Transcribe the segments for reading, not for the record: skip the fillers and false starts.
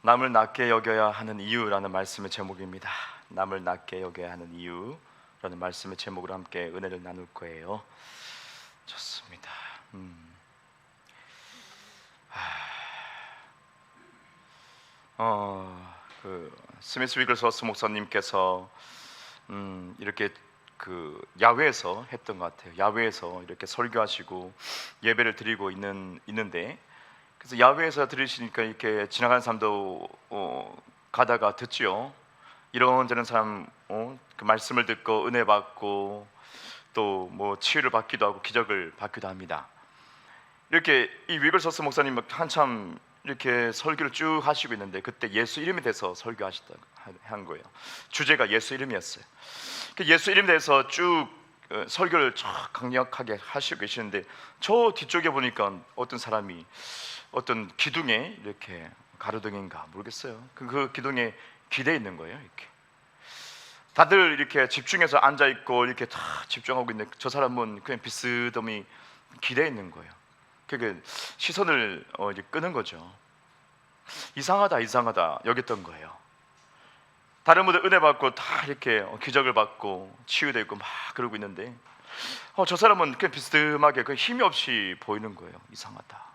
남을 낮게 여겨야 하는 이유라는 말씀의 제목입니다. 남을 낮게 여겨야 하는 이유라는 말씀의 제목으로 함께 은혜를 나눌 거예요. 좋습니다. 스미스 위글스워스 목사님께서 이렇게 야외에서 했던 것 같아요. 야외에서 이렇게 설교하시고 예배를 드리고 있는데, 그래서 야외에서 들으시니까 이렇게 지나가는 사람도 가다가 듣지요. 이런저런 사람 그 말씀을 듣고 은혜 받고 또 뭐 치유를 받기도 하고 기적을 받기도 합니다. 이렇게 이 위글스워스 목사님 한참 이렇게 설교를 쭉 하시고 있는데, 그때 예수 이름에 대해서 설교하셨던 거예요. 주제가 예수 이름이었어요. 예수 이름에 대해서 쭉 설교를 강력하게 하시고 계시는데, 저 뒤쪽에 보니까 어떤 사람이 어떤 기둥에 이렇게 가로등인가 모르겠어요. 그 기둥에 기대 있는 거예요. 이렇게 다들 이렇게 집중해서 앉아 있고 이렇게 다 집중하고 있는데, 저 사람은 그냥 비스듬히 기대 있는 거예요. 그게 시선을 이제 끄는 거죠. 이상하다 여겼던 거예요. 다른 분들 은혜 받고 다 이렇게 기적을 받고 치유되고 막 그러고 있는데, 저 사람은 그냥 비스듬하게 그 힘이 없이 보이는 거예요. 이상하다.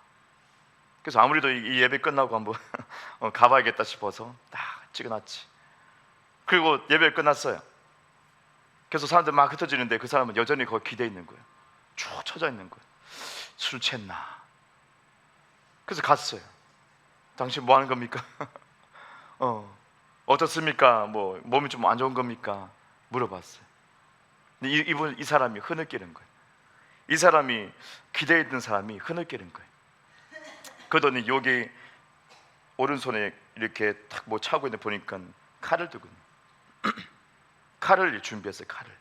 그래서 아무래도 이 예배 끝나고 한번 가봐야겠다 싶어서 딱 찍어놨지. 그리고 예배 끝났어요. 그래서 사람들 막 흩어지는데 그 사람은 여전히 거기 기대 있는 거예요. 쭉 쳐져 있는 거예요. 술 취했나? 그래서 갔어요. 당신 뭐 하는 겁니까? 어떻습니까? 뭐 몸이 좀 안 좋은 겁니까? 물어봤어요. 근데 이 사람이 흐느끼는 거예요. 이 사람이 기대에 있는 사람이 흐느끼는 거예요. 그러더니 여기 오른손에 이렇게 탁 뭐 차고 있는 보니까 칼을 들고 있는 칼을 준비했어요. 칼을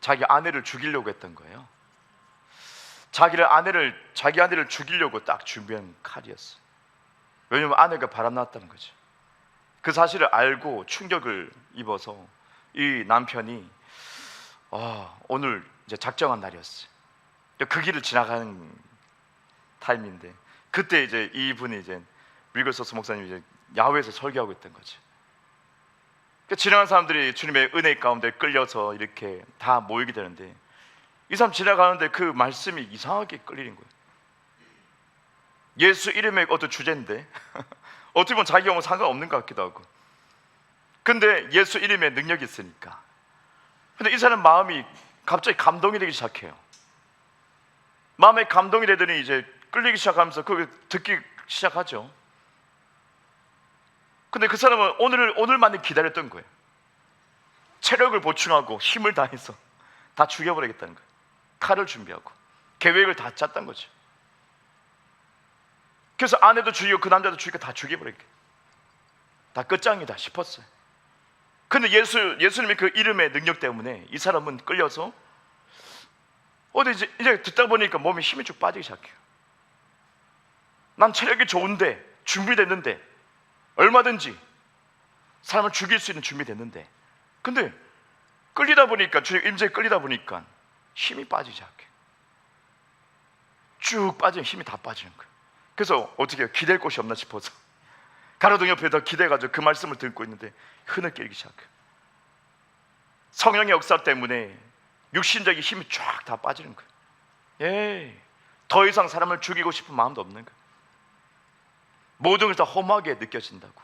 자기 아내를 죽이려고 했던 거예요. 자기 아내를 죽이려고 딱 준비한 칼이었어요. 왜냐하면 아내가 바람났다는 거죠. 그 사실을 알고 충격을 입어서 이 남편이 오늘 이제 작정한 날이었어요. 그 길을 지나가는 타임인데, 그때 이제 이분이 이제 위글스워스 목사님이 이제 야외에서 설교하고 있던 거죠. 지나가는 사람들이 주님의 은혜 가운데 끌려서 이렇게 다 모이게 되는데, 이 사람 지나가는데 그 말씀이 이상하게 끌리는 거예요. 예수 이름의 어떤 주제인데 어떻게 보면 자기 경우 상관없는 것 같기도 하고, 근데 예수 이름에 능력이 있으니까. 근데 이 사람 마음이 갑자기 감동이 되기 시작해요. 마음에 감동이 되더니 이제 끌리기 시작하면서 그걸 듣기 시작하죠. 근데 그 사람은 오늘만을 기다렸던 거예요. 체력을 보충하고 힘을 다해서 다 죽여버리겠다는 거예요. 칼을 준비하고 계획을 다 짰던 거죠. 그래서 아내도 죽이고 그 남자도 죽이고 다 죽여버리게, 다 끝장이다 싶었어요. 근데 예수님의 그 이름의 능력 때문에 이 사람은 끌려서 이제 듣다 보니까 몸에 힘이 쭉 빠지기 시작해요. 난 체력이 좋은데, 준비됐는데, 얼마든지 사람을 죽일 수 있는 준비됐는데, 근데 끌리다 보니까, 주님 임재에 끌리다 보니까 힘이 빠지기 시작해요. 쭉 빠지면 힘이 다 빠지는 거예요. 그래서 어떻게 해요? 기댈 곳이 없나 싶어서 가로등 옆에다 기대가지고 그 말씀을 듣고 있는데 흐느끼기 시작해요. 성령의 역사 때문에 육신적인 힘이 쫙 다 빠지는 거예요. 더 이상 사람을 죽이고 싶은 마음도 없는 거예요. 모든 걸 다 험하게 느껴진다고.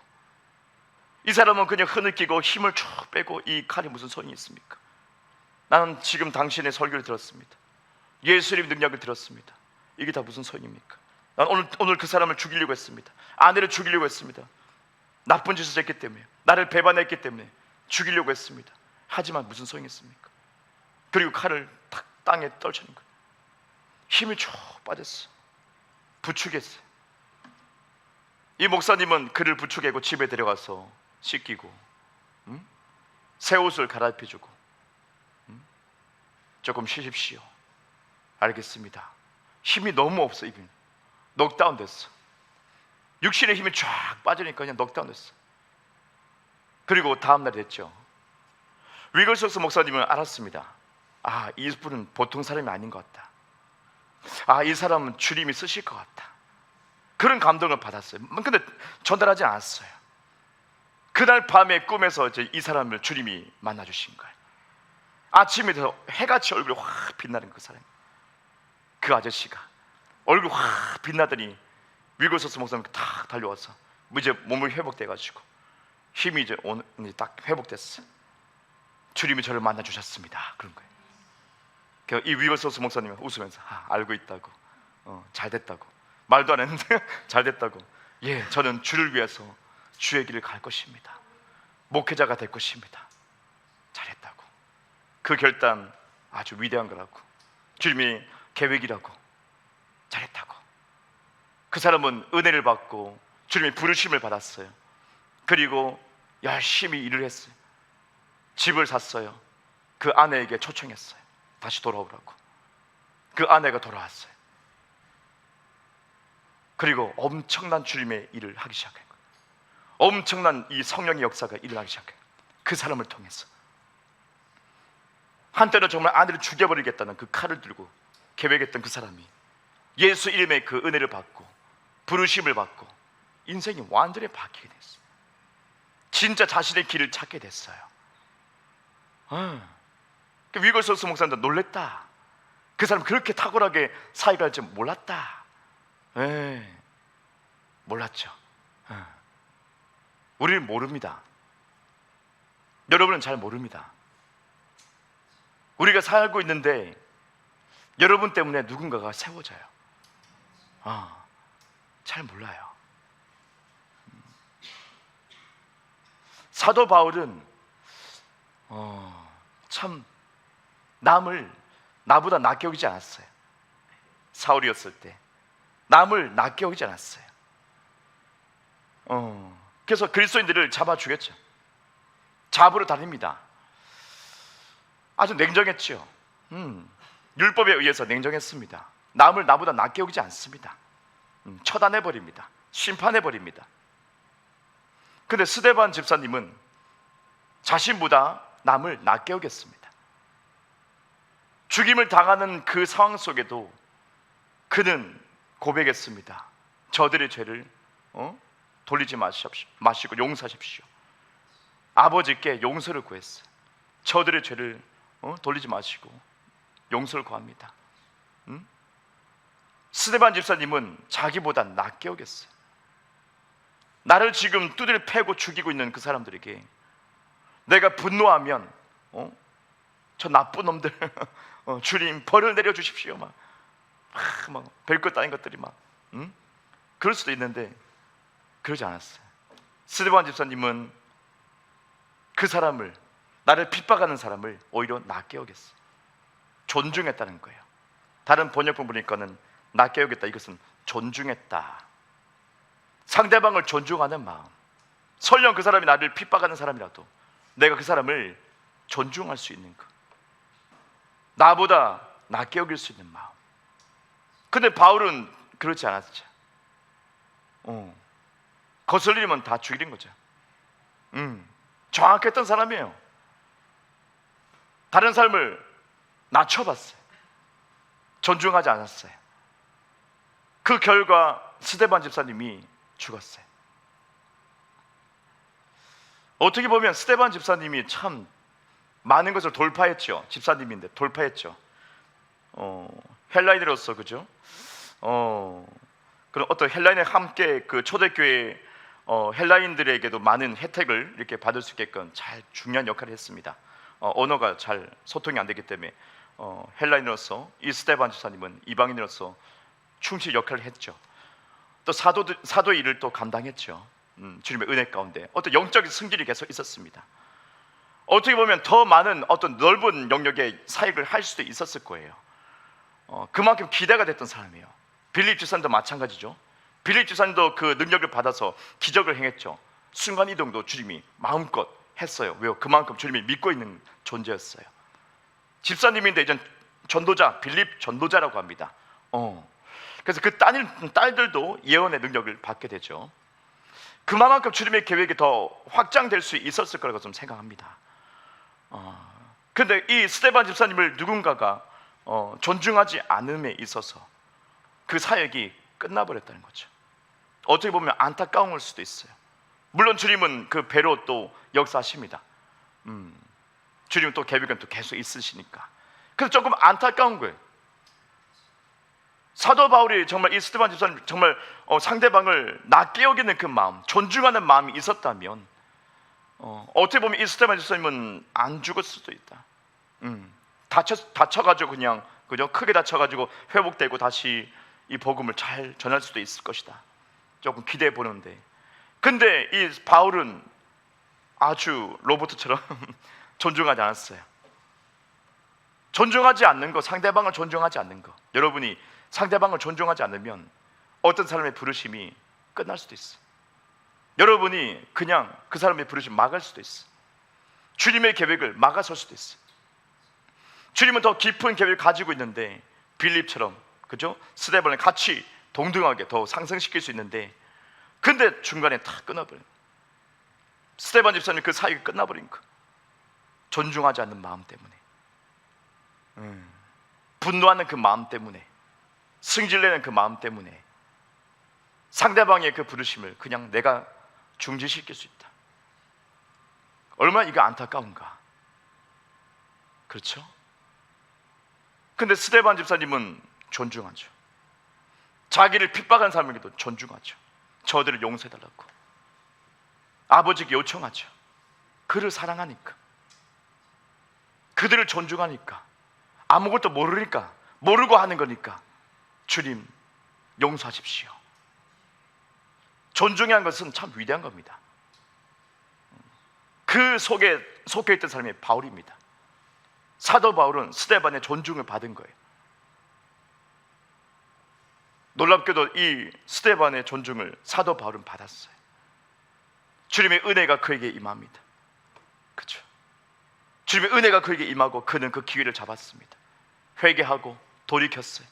이 사람은 그냥 흐느끼고 힘을 쭉 빼고, 이 칼이 무슨 소용이 있습니까? 나는 지금 당신의 설교를 들었습니다. 예수님의 능력을 들었습니다. 이게 다 무슨 소용입니까? 난 오늘 그 사람을 죽이려고 했습니다. 아내를 죽이려고 했습니다. 나쁜 짓을 했기 때문에, 나를 배반했기 때문에 죽이려고 했습니다. 하지만 무슨 소용이 있습니까? 그리고 칼을 탁 땅에 떨치는 거예요. 힘이 쭉 빠졌어요. 부축했어요. 이 목사님은 그를 부축하고 집에 데려가서 씻기고 새 옷을 갈아입혀주고 조금 쉬십시오. 알겠습니다. 힘이 너무 없어. 이분 넉다운 됐어. 육신의 힘이 쫙 빠지니까 그냥 넉다운 됐어. 그리고 다음날 됐죠. 위글스워스 목사님은 알았습니다. 이분은 보통 사람이 아닌 것 같다. 이 사람은 주님이 쓰실 것 같다. 그런 감동을 받았어요. 근데 전달하지 않았어요. 그날 밤에 꿈에서 이제 이 사람을 주님이 만나 주신 거예요. 아침에 돼서 해같이 얼굴이 확 빛나는 그 사람, 그 아저씨가 얼굴 확 빛나더니 위글소스 목사님 탁 달려와서 이제 몸이 회복돼가지고 힘이 이제 딱 회복됐어요. 주님이 저를 만나 주셨습니다. 그런 거예요. 이 위글소스 목사님은 웃으면서 알고 있다고, 잘 됐다고, 말도 안 했는데 잘 됐다고. 예, 저는 주를 위해서 주의 길을 갈 것입니다. 목회자가 될 것입니다. 잘했다고. 그 결단 아주 위대한 거라고, 주님의 계획이라고. 잘했다고. 그 사람은 은혜를 받고 주님의 부르심을 받았어요. 그리고 열심히 일을 했어요. 집을 샀어요. 그 아내에게 초청했어요. 다시 돌아오라고. 그 아내가 돌아왔어요. 그리고 엄청난 주님의 일을 하기 시작한 거예요. 엄청난 이 성령의 역사가 일어나기 시작해요. 그 사람을 통해서. 한때는 정말 아내를 죽여버리겠다는 그 칼을 들고 계획했던 그 사람이 예수 이름의 그 은혜를 받고 부르심을 받고 인생이 완전히 바뀌게 됐어요. 진짜 자신의 길을 찾게 됐어요. 위글소스 목사님도 놀랬다. 그 사람 그렇게 탁월하게 사역을 할 줄 몰랐다. 몰랐죠. 우리는 모릅니다. 여러분은 잘 모릅니다. 우리가 살고 있는데 여러분 때문에 누군가가 세워져요. 잘 몰라요. 사도 바울은 참 남을 나보다 낫게 여기지 않았어요. 사울이었을 때 남을 낫게 여기지 않았어요. 그래서 그리스도인들을 잡아 죽였죠. 잡으러 다닙니다. 아주 냉정했죠. 율법에 의해서 냉정했습니다. 남을 나보다 낫게 여기지 않습니다. 처단해버립니다. 심판해버립니다. 근데 스데반 집사님은 자신보다 남을 낫게 여겼습니다. 죽임을 당하는 그 상황 속에도 그는 고백했습니다. 저들의 죄를 돌리지 마시고 용서하십시오. 아버지께 용서를 구했어요. 저들의 죄를 돌리지 마시고 용서를 구합니다. 스데반 집사님은 자기보다 낫게 여겼어요. 나를 지금 두드려 패고 죽이고 있는 그 사람들에게 내가 분노하면 저 나쁜 놈들 주님 벌을 내려주십시오 막 별것 아닌 것들이 막 그럴 수도 있는데 그러지 않았어요. 스데반 집사님은 그 사람을, 나를 핍박하는 사람을 오히려 낫게 여겼어요. 존중했다는 거예요. 다른 번역본 보니까는 낫게 여겼다, 이것은 존중했다. 상대방을 존중하는 마음. 설령 그 사람이 나를 핍박하는 사람이라도 내가 그 사람을 존중할 수 있는 것, 나보다 낫게 여길 수 있는 마음. 근데 바울은 그렇지 않았죠. 거슬리면 다 죽이는 거죠. 정확했던 사람이에요. 다른 사람을 낮춰봤어요. 존중하지 않았어요. 그 결과 스데반 집사님이 죽었어요. 어떻게 보면 스데반 집사님이 참 많은 것을 돌파했죠. 집사님인데 돌파했죠. 헬라인으로서, 그죠? 그런 어떤 헬라인에 함께 그 초대교회 헬라인들에게도 많은 혜택을 이렇게 받을 수 있게끔 잘 중요한 역할을 했습니다. 언어가 잘 소통이 안 되기 때문에 헬라인으로서 이 스데반 집사님은 이방인으로서 충실 역할을 했죠. 또 사도의 일을 또 감당했죠. 주님의 은혜 가운데 어떤 영적인 승질이 계속 있었습니다. 어떻게 보면 더 많은 어떤 넓은 영역의 사역을 할 수도 있었을 거예요. 그만큼 기대가 됐던 사람이에요. 빌립 집사님도 마찬가지죠. 빌립 집사님도 그 능력을 받아서 기적을 행했죠. 순간이동도 주님이 마음껏 했어요. 왜요? 그만큼 주님이 믿고 있는 존재였어요. 집사님인데 이제 전도자, 빌립 전도자라고 합니다. 그래서 그 딸들도 예언의 능력을 받게 되죠. 그만큼 주님의 계획이 더 확장될 수 있었을 거라고 좀 생각합니다. 근데 이 스데반 집사님을 누군가가 존중하지 않음에 있어서 그 사역이 끝나버렸다는 거죠. 어떻게 보면 안타까운 수도 있어요. 물론 주님은 그 배로 또 역사하십니다. 주님은 또 계획은 또 계속 있으시니까. 그래서 조금 안타까운 거예요. 사도 바울이 정말 이 스데반 집사님 정말 상대방을 낮게 여기는 그 마음, 존중하는 마음이 있었다면 어떻게 보면 이 스데반 집사님은 안 죽을 수도 있다. 다쳐가지고 그죠? 크게 다쳐가지고 회복되고 다시 이 복음을 잘 전할 수도 있을 것이다. 조금 기대해 보는데, 근데 이 바울은 아주 로봇처럼 존중하지 않았어요. 존중하지 않는 거, 상대방을 존중하지 않는 거. 여러분이 상대방을 존중하지 않으면 어떤 사람의 부르심이 끝날 수도 있어. 여러분이 그냥 그 사람의 부르심 막을 수도 있어. 주님의 계획을 막아설 수도 있어. 주님은 더 깊은 계획을 가지고 있는데 빌립처럼, 그죠? 스데반을 같이 동등하게 더 상승시킬 수 있는데, 근데 중간에 다 끊어버린, 스데반 집사님 그 사이가 끝나버린 거. 존중하지 않는 마음 때문에, 분노하는 그 마음 때문에, 승질내는 그 마음 때문에 상대방의 그 부르심을 그냥 내가 중지시킬 수 있다. 얼마나 이게 안타까운가. 그렇죠? 근데 스데반 집사님은 존중하죠. 자기를 핍박한 사람에게도 존중하죠. 저들을 용서해달라고 아버지께 요청하죠. 그를 사랑하니까, 그들을 존중하니까, 아무것도 모르니까, 모르고 하는 거니까 주님 용서하십시오. 존중한 것은 참 위대한 겁니다. 그 속에 속해 있던 사람이 바울입니다. 사도 바울은 스데반의 존중을 받은 거예요. 놀랍게도 이 스데반의 존중을 사도 바울은 받았어요. 주님의 은혜가 그에게 임합니다. 그렇죠? 주님의 은혜가 그에게 임하고 그는 그 기회를 잡았습니다. 회개하고 돌이켰어요.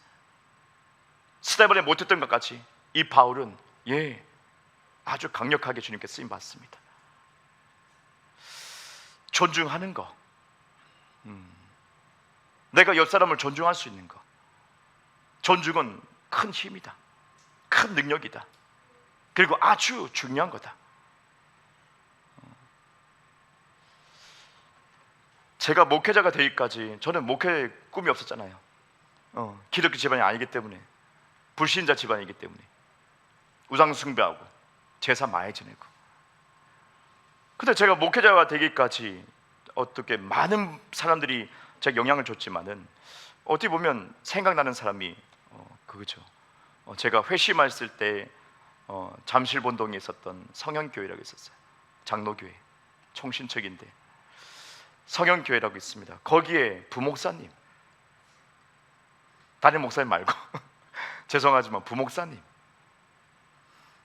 스데반이 못했던 것 같이 이 바울은 아주 강력하게 주님께 쓰임 받습니다. 존중하는 거, 내가 옆 사람을 존중할 수 있는 거, 존중은 큰 힘이다, 큰 능력이다, 그리고 아주 중요한 거다. 제가 목회자가 되기까지 저는 목회 꿈이 없었잖아요. 기독교 집안이 아니기 때문에, 불신자 집안이기 때문에 우상 숭배하고 제사 많이 지내고. 근데 제가 목회자가 되기까지 어떻게 많은 사람들이 제가 영향을 줬지만은 어떻게 보면 생각나는 사람이 그거죠. 제가 회심했을 때 잠실본동에 있었던 성현교회라고 있었어요. 장로교회, 총신척인데 성현교회라고 있습니다. 거기에 부목사님, 다른 목사님 말고 죄송하지만 부목사님,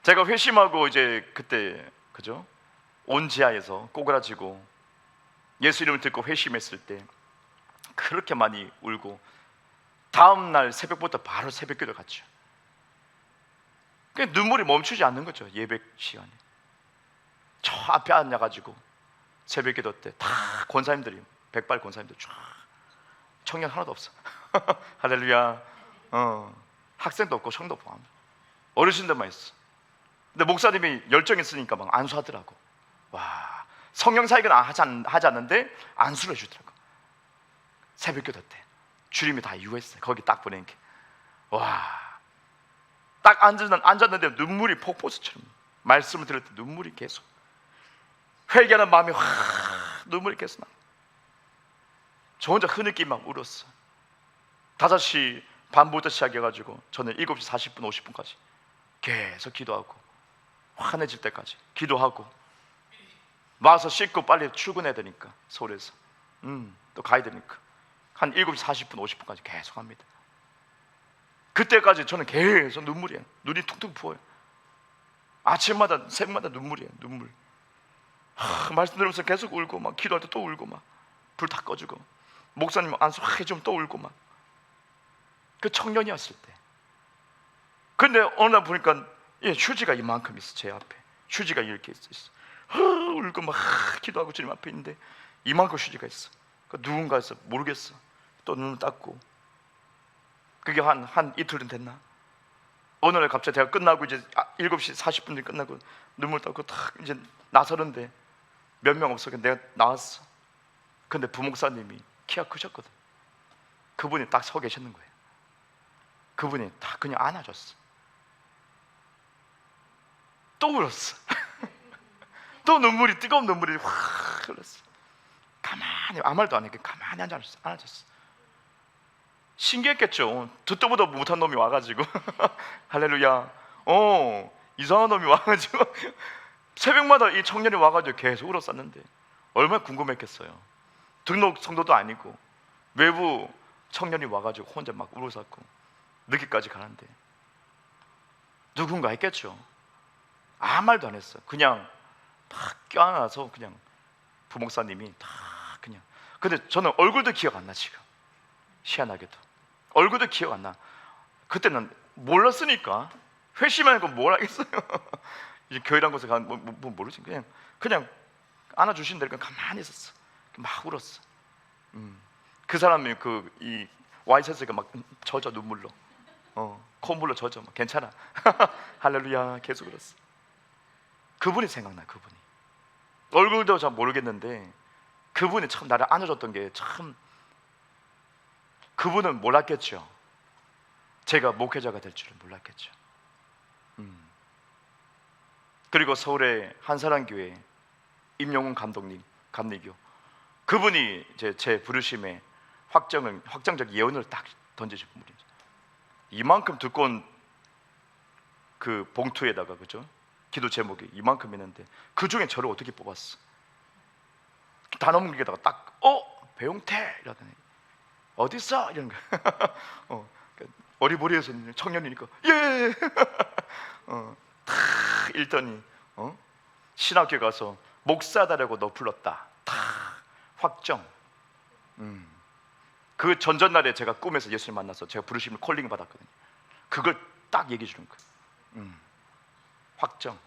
제가 회심하고 이제 그때 그죠? 온 지하에서 꼬그라지고 예수 이름을 듣고 회심했을 때 그렇게 많이 울고 다음 날 새벽부터 바로 새벽기도 갔죠. 그냥 눈물이 멈추지 않는 거죠. 예배 시간에 저 앞에 앉아가지고 새벽기도 때 다 권사님들이, 백발 권사님들 쫙, 청년 하나도 없어. 할렐루야. 학생도 없고 청도 없고 어르신들만 있어. 근데 목사님이 열정 있으니까 막 안수하더라고. 와, 성령 사역은 하지 않는데 안수를 해주더라고. 새벽기도 때 주님이 다 이유했어요. 거기 딱 보낸 게. 와, 딱 앉았는데 눈물이 폭포수처럼, 말씀을 들을 때 눈물이 계속, 회개하는 마음이 눈물이 계속 나. 저 혼자 흐느끼 막 울었어. 5시 반부터 시작해가지고 저는 7시 40분 50분까지 계속 기도하고 환해질 때까지 기도하고 와서 씻고 빨리 출근해야 되니까 서울에서 또 가야 되니까 한 7시 40분 50분까지 계속 합니다. 그때까지 저는 계속 눈물이에요. 눈이 퉁퉁 부어요. 아침마다 새벽마다 눈물이에요. 눈물. 말씀 들으면서 계속 울고 막 기도할 때 또 울고 막 불 다 꺼주고 목사님 안수 해주면 또 울고 막. 그 청년이었을 때. 근데 어느 날 보니까 휴지가 이만큼 있어. 제 앞에 휴지가 이렇게 있어. 울고 막 기도하고 주님 앞에 있는데 이만큼 휴지가 있어. 누군가에서 모르겠어. 또 눈을 닦고. 그게 한 이틀은 됐나? 어느 날 갑자기 대학 끝나고 이제 7시 40분이 끝나고 눈물 닦고 탁 이제 나서는데 몇 명 없어. 내가 나왔어. 근데 부목사님이 키가 크셨거든. 그분이 딱 서 계시는 거예요. 그분이 딱 그냥 안아줬어. 또 울었어. 또 눈물이, 뜨거운 눈물이 확 흘렀어. 가만히 아무 말도 안 했게 가만히 안아줬어. 신기했겠죠. 듣도 보도 못한 놈이 와가지고 할렐루야. 이상한 놈이 와가지고 새벽마다 이 청년이 와가지고 계속 울었었는데 얼마나 궁금했겠어요. 등록 성도도 아니고 외부 청년이 와가지고 혼자 막 울었었고 늦게까지 가는데 누군가 했겠죠. 아무 말도 안 했어. 그냥 탁 껴안아서 그냥 부목사님이 탁 그냥. 근데 저는 얼굴도 기억 안 나. 지금 희한하게도 얼굴도 기억 안 나. 그때는 몰랐으니까 회심하니까 뭘 하겠어요. 이제 교회란 곳에 가면 뭐 모르지. 그냥 안아주신 대로 가만히 있었어. 막 울었어. 그 사람이 이 와이셔츠가 막 젖어 눈물로, 콧물로 젖어. 막 괜찮아. 할렐루야. 계속 울었어. 그분이 생각나. 그분이 얼굴도 잘 모르겠는데 그분이 참 나를 안아줬던 게 참. 그분은 몰랐겠죠. 제가 목회자가 될 줄은 몰랐겠죠. 그리고 서울의 한사랑교회 임용훈 감독님, 감리교, 그분이 이제 제 부르심에 확정적 예언을 딱 던지신 분이죠. 이만큼 두꺼운 그 봉투에다가, 그죠? 기도 제목이 이만큼 있는데 그 중에 저를 어떻게 뽑았어? 단어문기에다가 딱 배용태 이러더니 어디 있어? 이런 거. 어리버리해서 청년이니까 예. 탁 읽더니 신학교 가서 목사다라고 너 불렀다. 탁 확정. 그 전전날에 제가 꿈에서 예수님 만나서 제가 부르심을 콜링 받았거든요. 그걸 딱 얘기해 주는 거예요. 확정.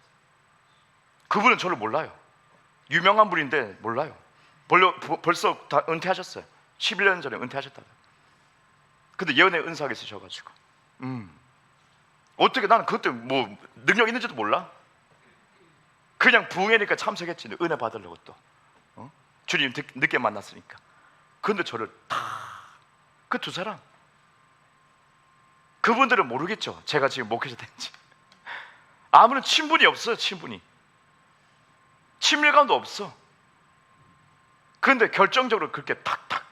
그분은 저를 몰라요. 유명한 분인데 몰라요. 벌써 다 은퇴하셨어요. 11년 전에 은퇴하셨다고. 근데 예언의 은사하게 쓰셔가지고 어떻게 나는 그때 뭐 능력 있는지도 몰라. 그냥 부흥회니까 참석했지. 은혜 받으려고 또 주님 늦게 만났으니까. 근데 저를 그 두 사람, 그분들은 모르겠죠. 제가 지금 목회자 된지. 아무런 친분이 없어요. 친밀감도 없어. 그런데 결정적으로 그렇게 탁탁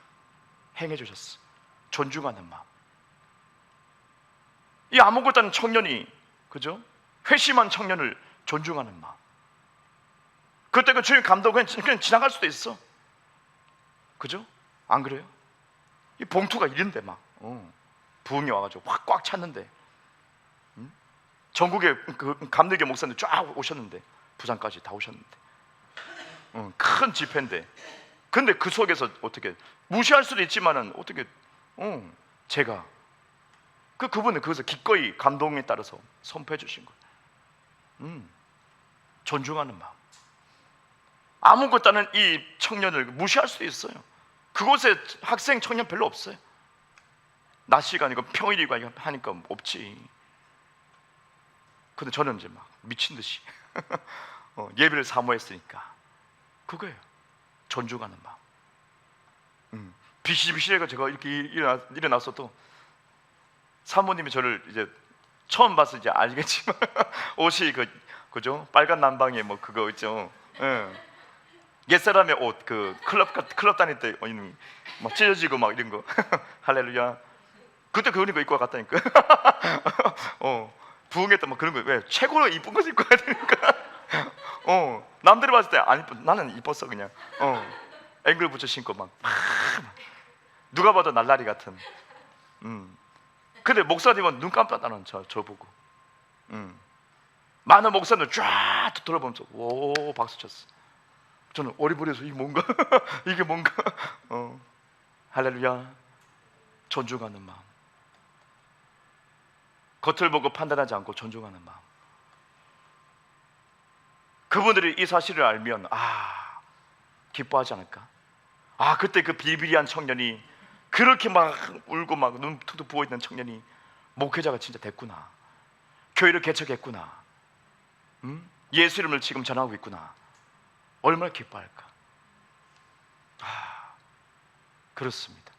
행해 주셨어. 존중하는 마음. 이 아무것도 아닌 청년이, 그죠? 회심한 청년을 존중하는 마음. 그때 그 주님 감독 그냥 지나갈 수도 있어. 그죠? 안 그래요? 이 봉투가 이런데 막 부흥이 와가지고 확 꽉 찼는데, 전국에 그 감리교 목사님들 쫙 오셨는데, 부산까지 다 오셨는데, 큰 집회인데, 근데 그 속에서 어떻게 무시할 수도 있지만은 어떻게 제가 그분은 거기서 기꺼이 감동에 따라서 선포해 주신 거예요. 존중하는 마음. 아무것도 아닌 이 청년을 무시할 수도 있어요. 그곳에 학생 청년 별로 없어요. 낮 시간이고 평일이고 하니까 없지. 근데 저는 이제 막 미친 듯이 예배를 사모했으니까 그거예요. 존중하는 마음. 비실비실해가 제가 이렇게 일어났어도 사모님이 저를 이제 처음 봐서 이제 알겠지만 옷이 그죠? 빨간 남방에 뭐 그거 있죠. 옛사람의 옷, 그 클럽 다닐 때 있는 막 찢어지고 막 이런 거. 할렐루야. 그때 그런 거 입고 갔다니까. 부흥회 때 막 그런 거 왜 최고로 이쁜 거 입고 가야 되니까. 남들이 봤을 때 안 이쁜, 나는 이뻤어 그냥. 앵글 부츠 신고 막 누가 봐도 날라리 같은. 근데 목사님은 눈 깜빡하는 저 보고. 많은 목사님들 쫙 돌아보면서 오 박수 쳤어. 저는 어리버리해서 이게 뭔가 이게 뭔가. 할렐루야. 존중하는 마음. 겉을 보고 판단하지 않고 존중하는 마음. 그분들이 이 사실을 알면 기뻐하지 않을까? 그때 그 비리비리한 청년이, 그렇게 막 울고 막 눈 툭툭 부어있는 청년이 목회자가 진짜 됐구나. 교회를 개척했구나. 예수 이름을 지금 전하고 있구나. 얼마나 기뻐할까. 그렇습니다.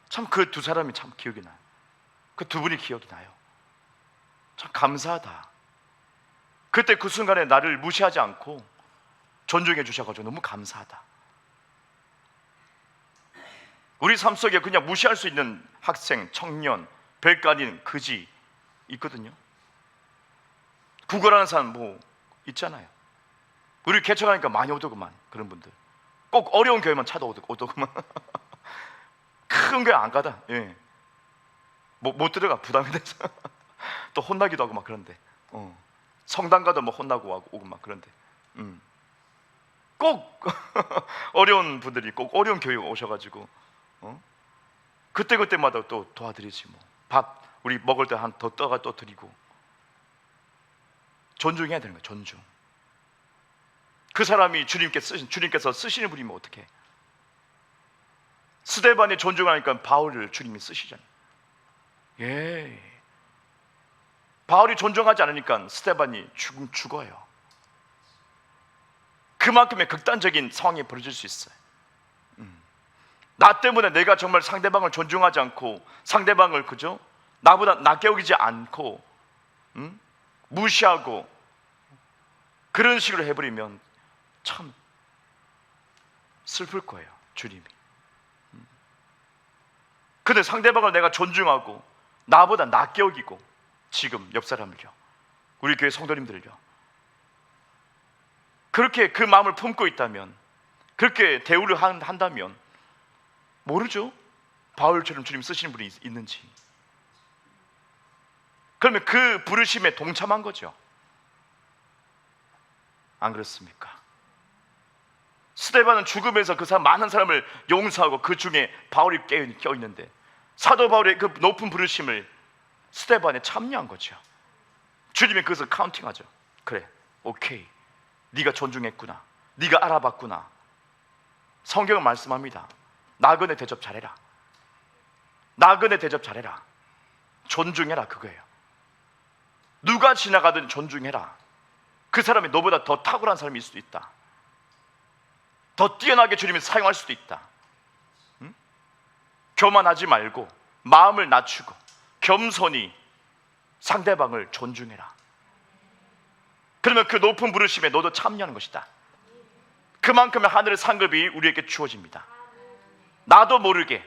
참 그 두 사람이 참 기억이 나요. 그 두 분이 기억이 나요. 참 감사하다. 그때 그 순간에 나를 무시하지 않고 존중해 주셔가지고 너무 감사하다. 우리 삶 속에 그냥 무시할 수 있는 학생, 청년, 별거 아닌 그지 있거든요. 구걸하는 사람 뭐 있잖아요. 우리 개척하니까 많이 오더구만. 그런 분들 꼭 어려운 교회만 오더구만. 큰 교회 안 가다. 예. 못 들어가. 부담이 돼서. 또 혼나기도 하고 막 그런데 성당 가도 뭐 혼나고 오고 막 그런데 꼭 어려운 분들이 꼭 어려운 교회 오셔가지고 그때마다 또 도와드리지 뭐. 밥 우리 먹을 때 한 더 떠가 또 드리고. 존중해야 되는 거예요. 존중. 그 사람이 주님께서 쓰시는 분이면 어떡해. 스데반이 존중하니까 바울을 주님이 쓰시잖아요. 예. 바울이 존중하지 않으니까 스데반이 죽어요. 그만큼의 극단적인 상황이 벌어질 수 있어요. 나 때문에 내가 정말 상대방을 존중하지 않고 상대방을 그죠? 나보다 낮게 여기지 않고 무시하고 그런 식으로 해버리면 참 슬플 거예요. 주님이. 근데 상대방을 내가 존중하고 나보다 낮게 여기고 지금 옆 사람을요, 우리 교회 성도님들을요, 그렇게 그 마음을 품고 있다면, 그렇게 대우를 한다면 모르죠. 바울처럼 주님 쓰시는 분이 있는지. 그러면 그 부르심에 동참한 거죠. 안 그렇습니까? 스데반은 죽으면서 그 사람 많은 사람을 용서하고 그 중에 바울이 껴있는데 사도 바울의 그 높은 부르심을 스데반에 참여한 거죠. 주님이 그것을 카운팅하죠. 그래, 오케이, 네가 존중했구나, 네가 알아봤구나. 성경은 말씀합니다. 나그네 대접 잘해라. 나그네 대접 잘해라. 존중해라, 그거예요. 누가 지나가든 존중해라. 그 사람이 너보다 더 탁월한 사람일 수도 있다. 더 뛰어나게 주님이 사용할 수도 있다. 교만하지 말고 마음을 낮추고 겸손히 상대방을 존중해라. 그러면 그 높은 부르심에 너도 참여하는 것이다. 그만큼의 하늘의 상급이 우리에게 주어집니다. 나도 모르게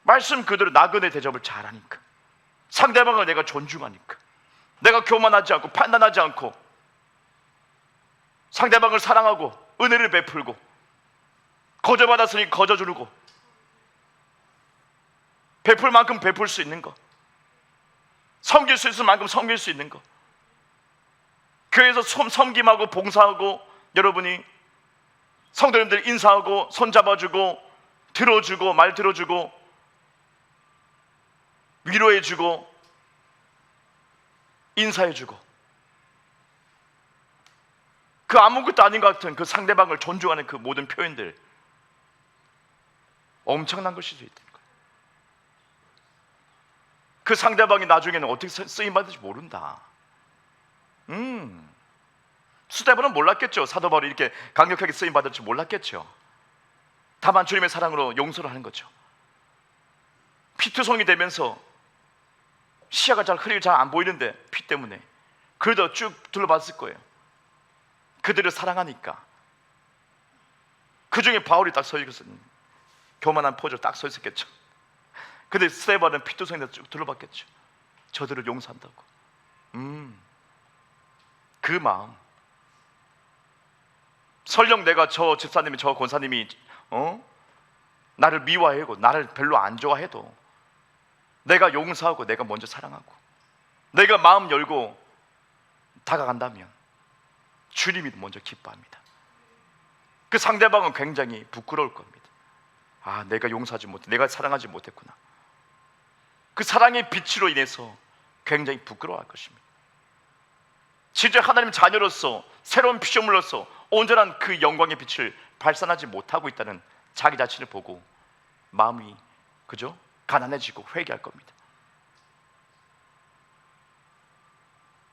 말씀 그대로 나그네 대접을 잘하니까, 상대방을 내가 존중하니까, 내가 교만하지 않고 판단하지 않고 상대방을 사랑하고 은혜를 베풀고, 거저받았으니 거저주고, 베풀 만큼 베풀 수 있는 거, 섬길 수 있을 만큼 섬길 수 있는 거, 교회에서 섬김하고 봉사하고, 여러분이 성도님들 인사하고 손잡아주고 들어주고 말 들어주고 위로해주고 인사해주고, 그 아무것도 아닌 것 같은 그 상대방을 존중하는 그 모든 표현들, 엄청난 것일 수 있다는 거예요. 그 상대방이 나중에는 어떻게 쓰임받을지 모른다. 스데반은 몰랐겠죠. 사도 바울이 이렇게 강력하게 쓰임받을지 몰랐겠죠. 다만 주님의 사랑으로 용서를 하는 거죠. 피투성이 되면서 시야가 흐리게 잘 안 보이는데 피 때문에 그래도 쭉 둘러봤을 거예요. 그들을 사랑하니까. 그 중에 바울이 딱 서 있었어요. 교만한 포즈로 딱 서 있었겠죠. 근데 스데반은 피투성인데 쭉 둘러봤겠죠. 저들을 용서한다고. 그 마음. 설령 내가 저 집사님이, 저 권사님이 나를 미워해고 나를 별로 안 좋아해도 내가 용서하고 내가 먼저 사랑하고 내가 마음 열고 다가간다면 주님이 먼저 기뻐합니다. 그 상대방은 굉장히 부끄러울 겁니다. 아, 내가 용서하지 못해, 내가 사랑하지 못했구나. 그 사랑의 빛으로 인해서 굉장히 부끄러워할 것입니다. 진짜 하나님 자녀로서, 새로운 피조물로서 온전한 그 영광의 빛을 발산하지 못하고 있다는 자기 자신을 보고 마음이, 그죠? 가난해지고 회개할 겁니다.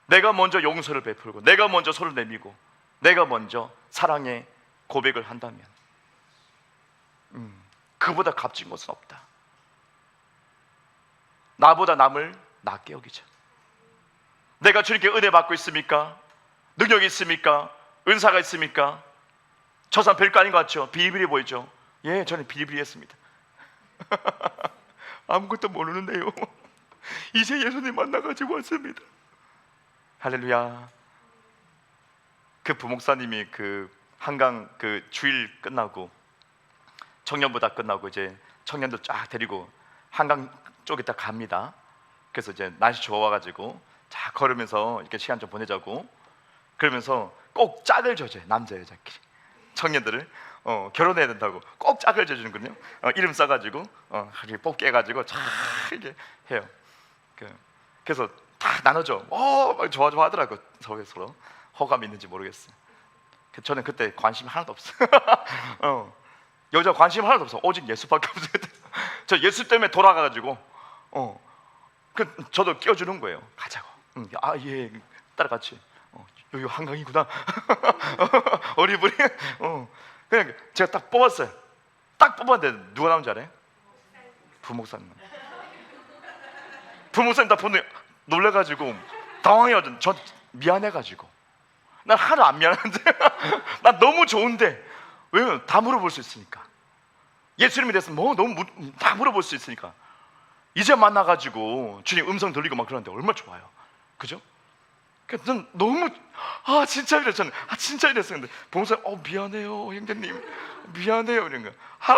내가 먼저 용서를 베풀고 내가 먼저 손을 내밀고 내가 먼저 사랑의 고백을 한다면 그보다 값진 것은 없다. 나보다 남을 낮게 여기자. 내가 주님께 은혜 받고 있습니까? 능력이 있습니까? 은사가 있습니까? 저 사람 별거 아닌 것 같죠? 비리비리 보이죠? 예, 저는 비리비리했습니다. 아무것도 모르는데요. 이제 예수님 만나가지고 왔습니다. 할렐루야. 그 부목사님이 그 한강 그 주일 끝나고 청년부 다 끝나고 이제 청년들 쫙 데리고 한강 쪽에 딱 갑니다. 그래서 이제 날씨 좋아가지고 자 걸으면서 이렇게 시간 좀 보내자고 그러면서 꼭 짝을 줘줘요. 남자 여자끼리 청년들을 결혼해야 된다고 꼭 짝을 줘주는군요. 이름 써가지고 이렇게 뽑게 해가지고 쫙 이렇게 해요. 그래서 다 나눠줘. 막 좋아하더라고. 서로 호감이 있는지 모르겠어요. 저는 그때 관심 하나도 없어요. 여자 관심 하나도 없어. 오직 예수밖에 없어요. 저 예수 때문에 돌아가가지고 저도 끼워주는 거예요. 가자고. 예, 따라같이. 여기 한강이구나. 어리버리. 그냥 제가 딱 뽑았어요. 딱 뽑았는데 누가 나온 줄 알아요? 부목사님. 부목사님 딱 보는데 놀래가지고 당황해가지고 저 미안해가지고 난 하나도 안 미안한데 난 너무 좋은데 왜냐면 다 물어볼 수 있으니까 예수님에 대해서 뭐 너무 다 물어볼 수 있으니까 이제 만나가지고 주님 음성 들리고 막 그러는데 얼마나 좋아요. 그죠? 난 너무 진짜 이랬잖아요. 진짜 이랬어요. 근데 부목사님 미안해요 형제님 미안해요 이런 거.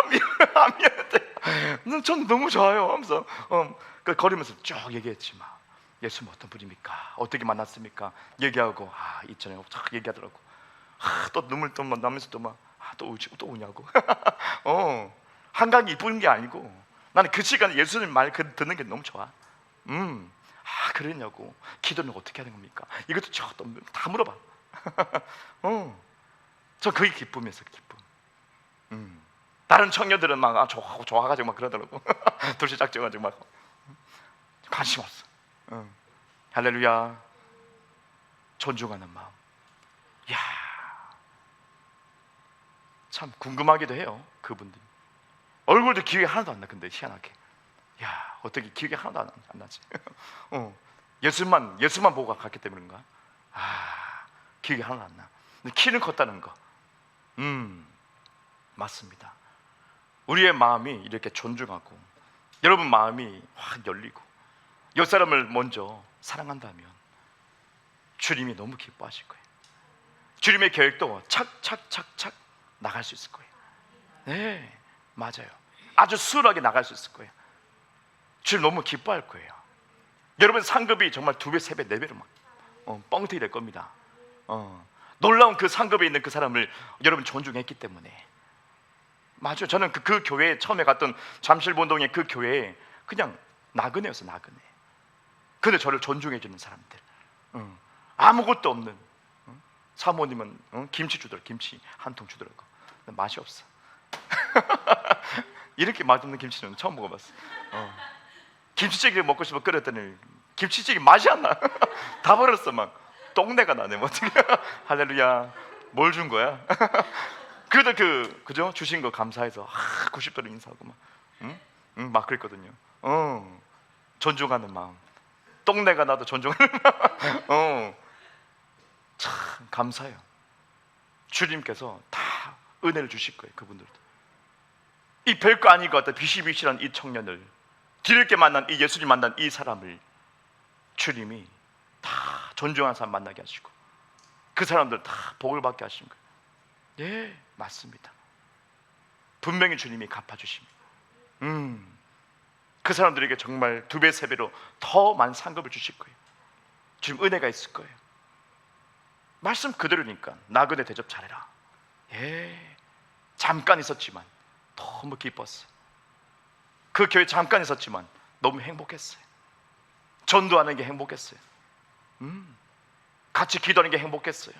미안한데 전 너무 좋아요 하면서 걸으면서 쭉 얘기했지만 예수님 어떤 분입니까? 어떻게 만났습니까? 얘기하고 있잖아요. 쫙 얘기하더라고. 또 눈물 또 나면서 또 우냐고. 한강이 이쁜 게 아니고 나는 그 시간에 예수님 말 듣는 게 너무 좋아. 그랬냐고. 기도는 어떻게 하는 겁니까? 이것도 다 물어봐. 저 그게 기쁨이었어. 기쁨. 다른 청년들은 막 좋아가지고 막 그러더라고. 둘씩 짝져가지고 막 관심 없어. 할렐루야. 존중하는 마음. 야, 참 궁금하기도 해요. 그분들 얼굴도 기억이 하나도 안 나. 근데 희한하게 야 어떻게 기억이 하나도 안 나지? 예수만 보고 갔기 때문인가? 기억이 하나도 안 나. 근데 키는 컸다는 거. 맞습니다. 우리의 마음이 이렇게 존중하고 여러분 마음이 확 열리고 옆 사람을 먼저 사랑한다면 주님이 너무 기뻐하실 거예요. 주님의 계획도 착착착착 나갈 수 있을 거예요. 네, 맞아요. 아주 수월하게 나갈 수 있을 거예요. 주님 너무 기뻐할 거예요. 여러분 상급이 정말 2배, 3배, 4배로 막 뻥튀기 될 겁니다. 놀라운 그 상급에 있는 그 사람을 여러분 존중했기 때문에. 맞아요. 저는 그 교회에 처음에 갔던 잠실본동의 그 교회에 그냥 나그네였어. 나그네. 근데 저를 존중해 주는 사람들. 아무것도 없는 사모님은 김치 주더라고. 김치 한 통 주더라고. 맛이 없어. 이렇게 맛없는 김치는 처음 먹어봤어. 김치찌개 먹고 싶어 끓였더니 김치찌개 맛이 안 나. 다 버렸어. 막 똥내가 나네. 뭐 어떻게? 할렐루야. 뭘 준 거야? 그래도 그죠? 주신 거 감사해서 90도로 인사하고 막 그랬거든요. 존중하는 마음. 똥내가 나도 존중하는 마음. 참 감사해요. 주님께서 다 은혜를 주실 거예요. 그분들도. 이 별거 아닌 것 같다. 비실비실한 이 청년을 뒤늦게 만난 이 예수님 만난 이 사람을 주님이 다 존중하는 사람 만나게 하시고 그 사람들 다 복을 받게 하신 거예요. 예, 맞습니다. 분명히 주님이 갚아주십니다. 그 사람들에게 정말 2배, 3배로 더 많은 상급을 주실 거예요. 주님 은혜가 있을 거예요. 말씀 그대로니까 나그네 대접 잘해라. 예, 잠깐 있었지만 너무 기뻤어요. 그 교회 잠깐 있었지만 너무 행복했어요. 전도하는 게 행복했어요. 같이 기도하는 게 행복했어요.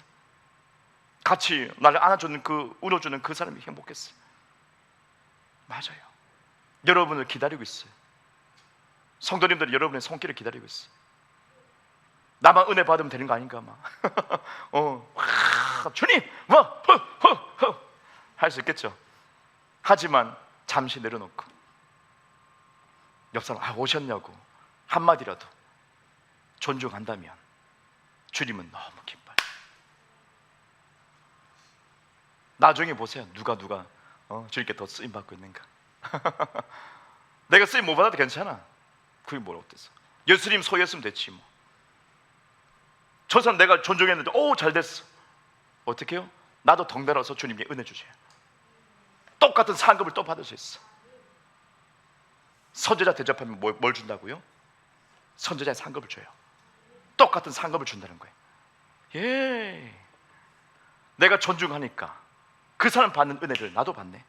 같이 나를 안아주는 울어주는 그 사람이 행복했어요. 맞아요. 여러분을 기다리고 있어요. 성도님들이 여러분의 손길을 기다리고 있어요. 나만 은혜 받으면 되는 거 아닌가 막. 주님 할 수 있겠죠. 하지만 잠시 내려놓고 옆 사람 오셨냐고 한마디라도 존중한다면 주님은 너무 기뻐요. 나중에 보세요. 누가 주님께 더 쓰임 받고 있는가. 내가 쓰임 못 받아도 괜찮아. 그게 뭘 어때서. 예수님 소유했으면 됐지 뭐. 저 사람 내가 존중했는데 잘 됐어. 어떻게 해요? 나도 덩달아서 주님께 은혜 주세요. 똑같은 상급을 또 받을 수 있어. 선지자 대접하면 뭘 준다고요? 선지자의 상급을 줘요. 똑같은 상급을 준다는 거예요. 예. 내가 존중하니까 그 사람 받는 은혜를 나도 받네.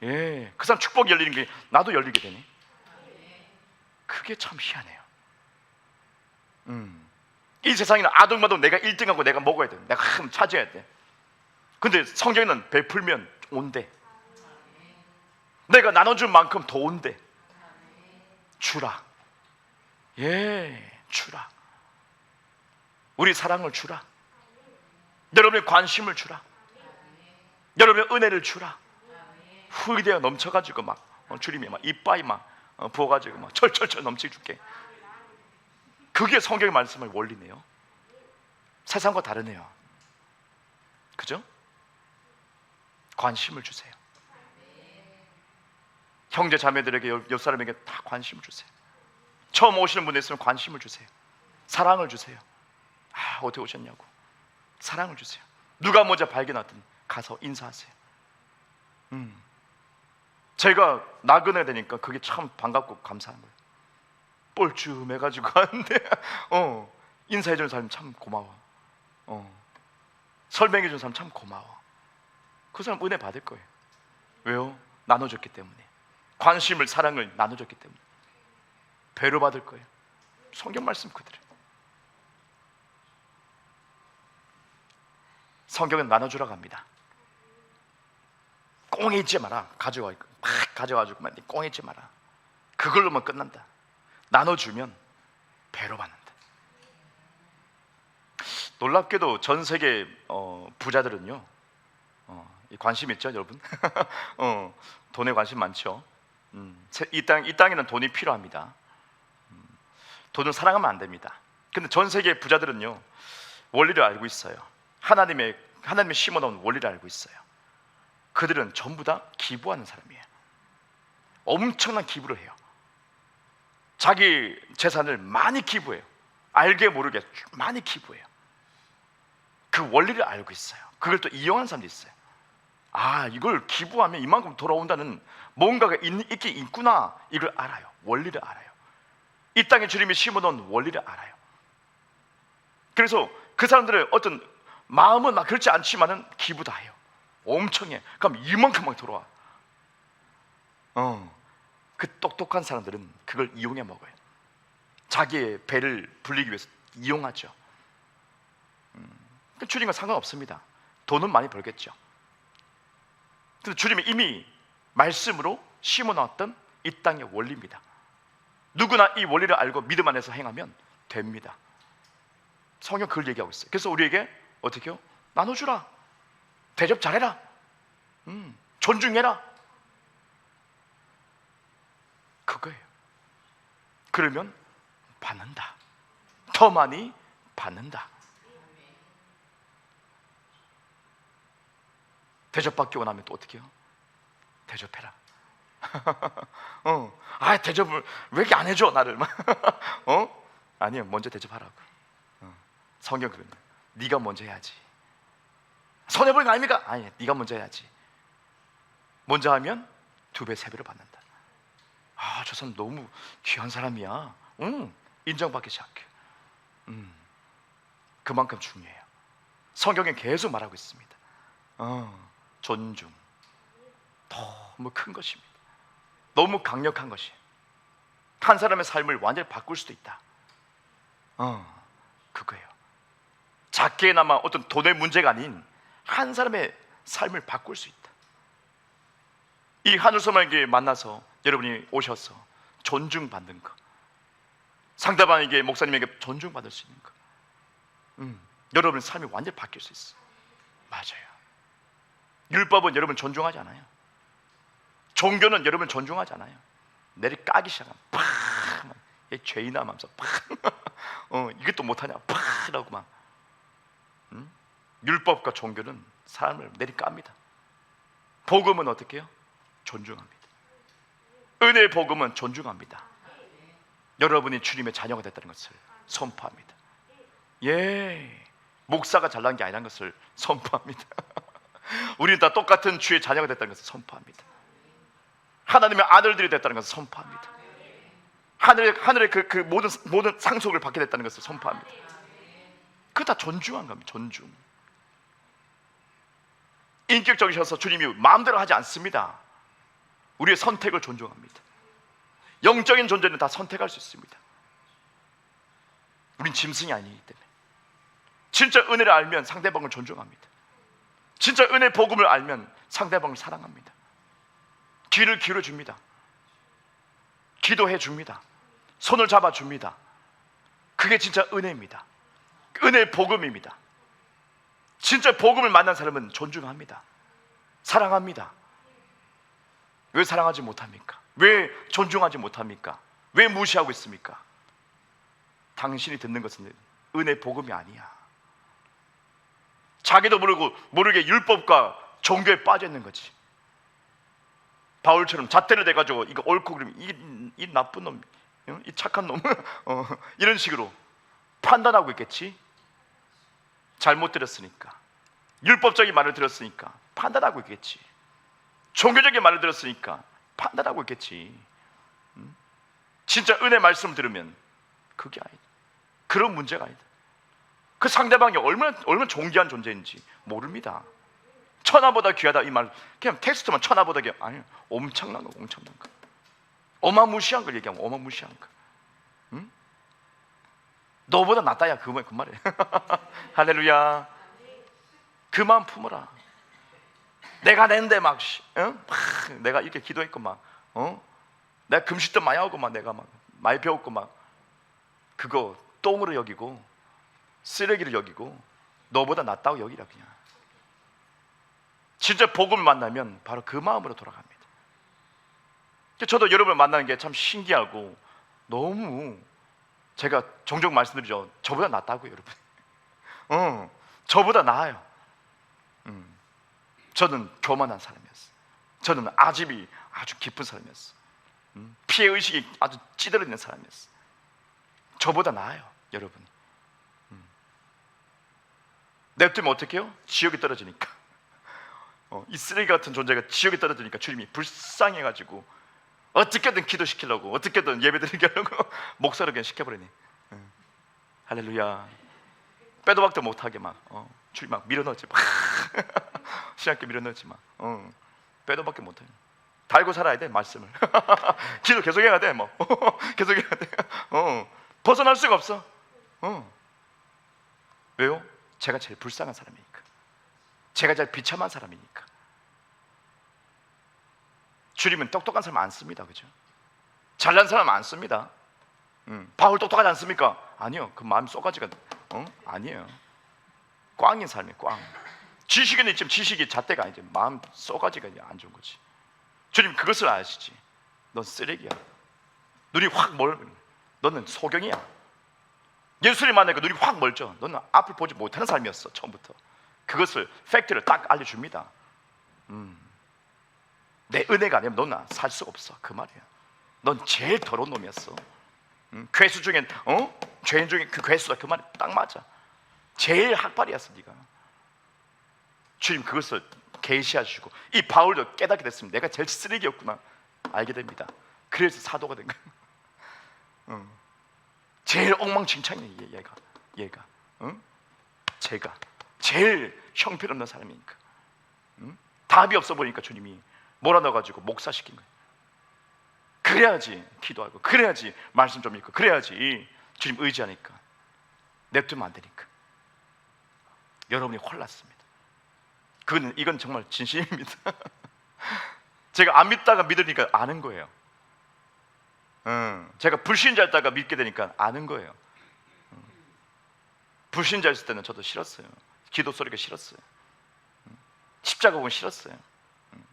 예. 그 사람 축복이 열리는 게 나도 열리게 되네. 그게 참 희한해요. 이 세상에는 아동마도 내가 1등하고 내가 먹어야 돼. 내가 차지해야 돼. 근데 성경에는 베풀면 온대. 내가 나눠준 만큼 더 온대. 주라. 예, 주라. 우리 사랑을 주라. 여러분의 관심을 주라. 여러분의 은혜를 주라. 후기되어 넘쳐가지고 막 주님이 막 이빠이 막 부어가지고 막 철철철 넘치게 줄게. 그게 성경의 말씀의 원리네요. 세상과 다르네요. 그죠? 관심을 주세요. 형제 자매들에게 옆 사람에게 다 관심을 주세요. 처음 오시는 분이 있으면 관심을 주세요. 사랑을 주세요. 어떻게 오셨냐고 사랑을 주세요. 누가 먼저 발견하든 가서 인사하세요. 제가 나그네 되니까 그게 참 반갑고 감사한 거예요. 뻘쭘해가지고 하는데 인사해주는 사람이 참 고마워. 설명해주는 사람 참 고마워. 그 사람 은혜 받을 거예요. 왜요? 나눠줬기 때문에. 관심을 사랑을 나눠줬기 때문에 배로 받을 거예요. 성경 말씀 그대로. 성경은 나눠주라고 합니다. 꽁에 있지 마라. 가져와 막 가져가지고만 꽁에 있지 마라. 그걸로만 끝난다. 나눠주면 배로 받는다. 놀랍게도 전 세계 부자들은요 관심 있죠 여러분? 돈에 관심 많죠. 이 땅에는 돈이 필요합니다. 돈을 사랑하면 안 됩니다. 근데 전 세계 부자들은요 원리를 알고 있어요. 하나님의 심어놓은 원리를 알고 있어요. 그들은 전부 다 기부하는 사람이에요. 엄청난 기부를 해요. 자기 재산을 많이 기부해요. 알게 모르게 많이 기부해요. 그 원리를 알고 있어요. 그걸 또 이용하는 사람도 있어요. 이걸 기부하면 이만큼 돌아온다는 뭔가가 있긴 있구나. 이걸 알아요. 원리를 알아요. 이 땅에 주님이 심어놓은 원리를 알아요. 그래서 그 사람들의 어떤 마음은 막 그렇지 않지만은 기부 다 해요. 엄청 해. 그럼 이만큼 막 돌아와. 그 똑똑한 사람들은 그걸 이용해 먹어요. 자기의 배를 불리기 위해서 이용하죠. 주님과 상관없습니다. 돈은 많이 벌겠죠. 그래서 주님이 이미 말씀으로 심어놨던 이 땅의 원리입니다. 누구나 이 원리를 알고 믿음 안에서 행하면 됩니다. 성경 그걸 얘기하고 있어요. 그래서 우리에게 어떻게 해요? 나눠주라. 대접 잘해라. 존중해라. 그거예요. 그러면 받는다. 더 많이 받는다. 대접받기 원하면 또 어떻게 해요? 대접해라. 대접을 왜 이렇게 안 해줘 나를? 아니요, 먼저 대접하라고. 성경 그런 거예요. 네가 먼저 해야지. 손해보는 거 아닙니까? 아니, 네가 먼저 해야지. 먼저 하면 2배, 3배로 받는다. 저 사람 너무 귀한 사람이야. 인정받기 시작해. 그만큼 중요해요. 성경에 계속 말하고 있습니다. 존중. 너무 큰 것입니다. 너무 강력한 것이에요. 한 사람의 삶을 완전히 바꿀 수도 있다. 그거예요. 작게나마 어떤 돈의 문제가 아닌 한 사람의 삶을 바꿀 수 있다. 이 하늘소망에게 만나서 여러분이 오셔서 존중받는 것, 상대방에게, 목사님에게 존중받을 수 있는 것. 여러분의 삶이 완전히 바뀔 수 있어요. 맞아요. 율법은 여러분 존중하지 않아요. 종교는 여러분 존중하지 않아요. 내리 까기 시작하면 팍! 얘 죄인아 하면서 팍! 이것도 못하냐 팍! 이라고 막. 율법과 종교는 사람을 내리 깝니다. 복음은 어떻게 해요? 존중합니다. 은혜의 복음은 존중합니다. 여러분이 주님의 자녀가 됐다는 것을 선포합니다. 예, 목사가 잘난 게 아니라는 것을 선포합니다. 우리는 다 똑같은 주의 자녀가 됐다는 것을 선포합니다. 하나님의 아들들이 됐다는 것을 선포합니다. 하늘의 그 모든 상속을 받게 됐다는 것을 선포합니다. 그거 다 존중한 겁니다. 존중. 인격적이셔서 주님이 마음대로 하지 않습니다. 우리의 선택을 존중합니다. 영적인 존재는 다 선택할 수 있습니다. 우린 짐승이 아니기 때문에. 진짜 은혜를 알면 상대방을 존중합니다. 진짜 은혜 복음을 알면 상대방을 사랑합니다. 귀를 기울여줍니다. 기도해줍니다. 손을 잡아줍니다. 그게 진짜 은혜입니다. 은혜의 복음입니다. 진짜 복음을 만난 사람은 존중합니다. 사랑합니다. 왜 사랑하지 못합니까? 왜 존중하지 못합니까? 왜 무시하고 있습니까? 당신이 듣는 것은 은혜 복음이 아니야. 자기도 모르게 율법과 종교에 빠져 있는 거지. 바울처럼 잣대를 대가지고 이거 옳고 그러면 이 나쁜 놈, 이 착한 놈 이런 식으로 판단하고 있겠지. 잘못 들었으니까, 율법적인 말을 들었으니까 판단하고 있겠지. 종교적인 말을 들었으니까 판단하고 있겠지. 진짜 은혜 말씀을 들으면 그게 아니다. 그런 문제가 아니다. 그 상대방이 얼마나 존귀한 존재인지 모릅니다. 천하보다 귀하다 이 말 그냥 텍스트만 천하보다 귀하다 아니요, 엄청난 거. 어마무시한 걸 얘기하면 어마무시한 거. 너보다 낫다야 그 말이에요. 할렐루야. 그 마음 품어라. 내가 낸데 막 내가 이렇게 기도했고 막 내가 금식도 많이 하고 막 내가 막 많이 배웠고 막 그거 똥으로 여기고 쓰레기를 여기고 너보다 낫다고 여기라. 그냥 진짜 복음을 만나면 바로 그 마음으로 돌아갑니다. 저도 여러분을 만나는 게 참 신기하고 너무 제가 종종 말씀드리죠. 저보다 낫다고요 여러분. 저보다 나아요. 저는 교만한 사람이었어요. 저는 아집이 아주 깊은 사람이었어요. 피해의식이 아주 찌들어 있는 사람이었어요. 저보다 나아요 여러분. 냅두면 어떻게 해요? 지옥에 떨어지니까. 이 쓰레기 같은 존재가 지옥에 떨어지니까 주님이 불쌍해가지고 어떻게든 기도시키려고, 어떻게든 예배드리게 하려고 목사를 그냥 시켜버리니. 할렐루야. 빼도 박도 못하게 막 주님 막 밀어넣지 막 신학교 밀어넣지 막 빼도 박도 못해. 달고 살아야 돼 말씀을. 기도 계속 해야 돼 뭐. 계속 해야 돼. 벗어날 수가 없어. 왜요? 제가 제일 불쌍한 사람이니까. 제가 제일 비참한 사람이니까. 주님은 똑똑한 사람 안 씁니다. 그죠? 잘난 사람 안 씁니다. 바울 똑똑하지 않습니까? 아니요. 그 마음 쏘가지가 아니에요. 꽝인 사람이에요. 꽝. 지식은 있지만 지식이 잣대가 아니지. 마음 쏘가지가 안 좋은 거지. 주님 그것을 아시지. 넌 쓰레기야. 눈이 확 멀. 너는 소경이야. 예수님 만나니까 눈이 확 멀죠. 너는 앞을 보지 못하는 삶이었어 처음부터. 그것을 팩트를 딱 알려줍니다. 내 은혜가 아니면 너는 살 수가 없어 그 말이야. 넌 제일 더러운 놈이었어. 괴수 중엔 죄인 중에 그 괴수다 그 말이 딱 맞아. 제일 학발이었어 네가. 주님 그것을 계시하시고 이 바울도 깨닫게 됐습니다. 내가 제일 쓰레기였구나 알게 됩니다. 그래서 사도가 된 거예요. 제일 엉망진창이에요 얘가. 제가 제일 형편없는 사람이니까. 답이 없어 보니까 주님이 몰아넣어가지고 목사시킨 거예요. 그래야지 기도하고 그래야지 말씀 좀 읽고 그래야지 주님 의지하니까. 냅두면 안 되니까. 여러분이 혼났습니다. 이건 정말 진심입니다. 제가 안 믿다가 믿으니까 아는 거예요. 제가 불신자였다가 믿게 되니까 아는 거예요. 불신자였을 때는 저도 싫었어요. 기도 소리가 싫었어요. 십자가 보면 싫었어요.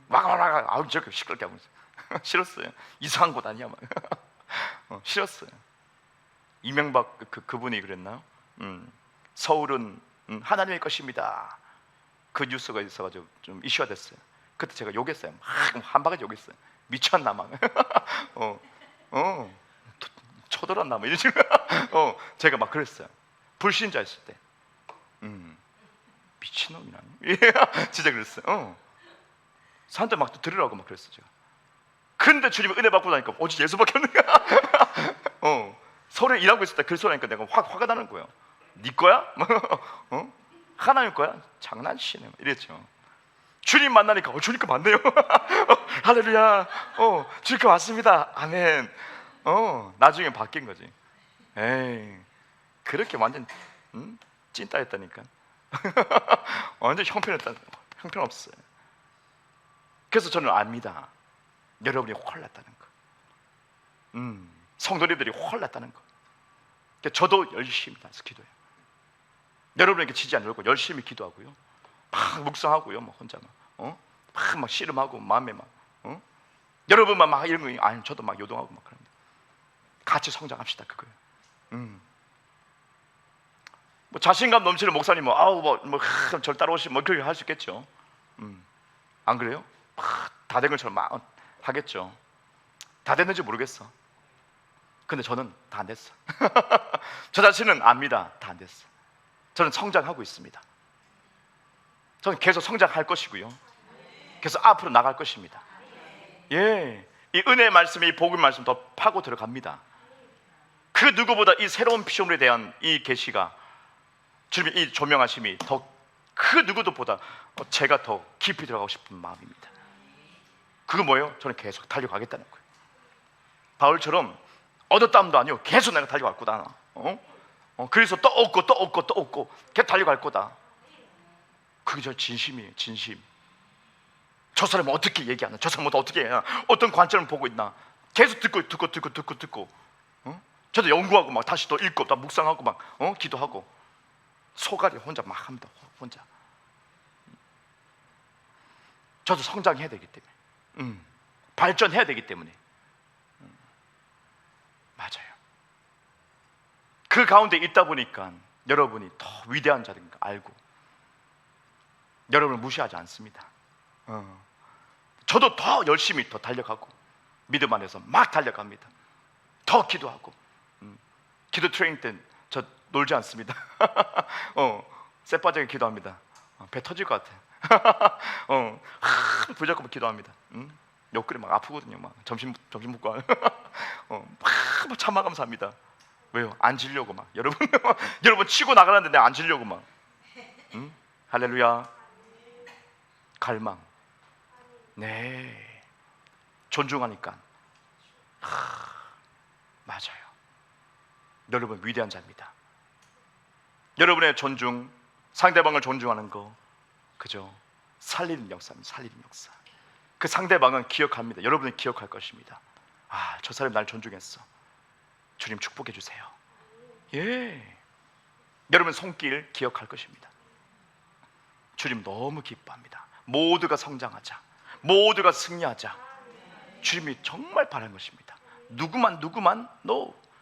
와가와가 아우 저렇게 시끄럽게 하고 있어요. 싫었어요. 이상한 곳 아니야 막. 싫었어요. 이명박 그분이 그랬나요? 서울은 하나님의 것입니다. 그 뉴스가 있어가지고 좀 이슈가 됐어요. 그때 제가 욕했어요. 막 한 바가지 욕했어요. 미쳤나 막. 쳐들었나 막 이런 식으로. 제가 막 그랬어요. 불신자였을 때. 미친놈이라니. 진짜 그랬어요. 사람들 막 들으라고 막 그랬어요 제가. 근데 주님 은혜 받고 나니까 오직 예수밖에 없는 거야. 서울에 일하고 있을 때 그 소리 하니까 내가 화가 나는 거예요. 네 거야? 하나님 거야? 장난치네 이랬죠. 주님 만나니까 주님 거 맞네요. 할렐루야. 주님 거 맞습니다. 아멘. 나중에 바뀐 거지. 에이, 그렇게 완전 찐따였다니까. 완전 형편없어요. 그래서 저는 압니다. 여러분이 혼났다는 거. 성도님들이 혼났다는 거. 저도 열심히 나서 기도해요. 여러분에게 지지 않으려고 열심히 기도하고요. 막 묵상하고요. 막 혼자 막 씨름하고 마음에 막 여러분만 막 이런 거 아니 저도 막 요동하고 막 그럽니다. 같이 성장합시다 그거예요. 뭐 자신감 넘치는 목사님 절 따라오시면 뭐 그렇게 할 수 있겠죠. 안 그래요? 다 된 것처럼 막 하겠죠. 다 됐는지 모르겠어. 근데 저는 다 안 됐어. 저 자신은 압니다. 다 안 됐어. 저는 성장하고 있습니다. 저는 계속 성장할 것이고요. 계속 앞으로 나갈 것입니다. 예, 이 은혜의 말씀이 이 복음의 말씀 더 파고 들어갑니다. 그 누구보다 이 새로운 피조물에 대한 이 계시가 주님의 이 조명하심이 더 그 누구도보다 제가 더 깊이 들어가고 싶은 마음입니다. 그거 뭐예요? 저는 계속 달려가겠다는 거예요. 바울처럼 얻었다함도 아니요 계속 내가 달려갈 거다. 그래서 또 얻고 계속 달려갈 거다. 그게 저 진심이에요. 진심. 저 사람은 어떻게 얘기하나, 저 사람은 어떻게 해야, 어떤 관점을 보고 있나 계속 듣고 저도 연구하고 막 다시 또 읽고 또 묵상하고 막 기도하고 소갈이 혼자 막 합니다. 혼자. 저도 성장해야 되기 때문에 발전해야 되기 때문에 맞아요. 그 가운데 있다 보니까 여러분이 더 위대한 자인 걸 알고 여러분을 무시하지 않습니다. 저도 더 열심히 더 달려가고 믿음 안에서 막 달려갑니다. 더 기도하고 기도 트레이닝 때 저 놀지 않습니다. 쎄빠지게 기도합니다. 배 터질 것 같아. 부적금 기도합니다. 옆구리 막 아프거든요. 막 점심 먹고 막 참아가면서 합니다. 왜요? 안 지려고 막 여러분 치고 나가는데 내가 안 지려고 막. 할렐루야. 갈망. 네. 존중하니까. 맞아요. 여러분 위대한 자입니다. 여러분의 존중, 상대방을 존중하는 거, 그죠? 살리는 역사입니다. 살리는 역사. 그 상대방은 기억합니다. 여러분이 기억할 것입니다. 저 사람이 날 존중했어. 주님 축복해 주세요. 예. 여러분 손길 기억할 것입니다. 주님 너무 기뻐합니다. 모두가 성장하자. 모두가 승리하자. 주님이 정말 바라는 것입니다. 누구만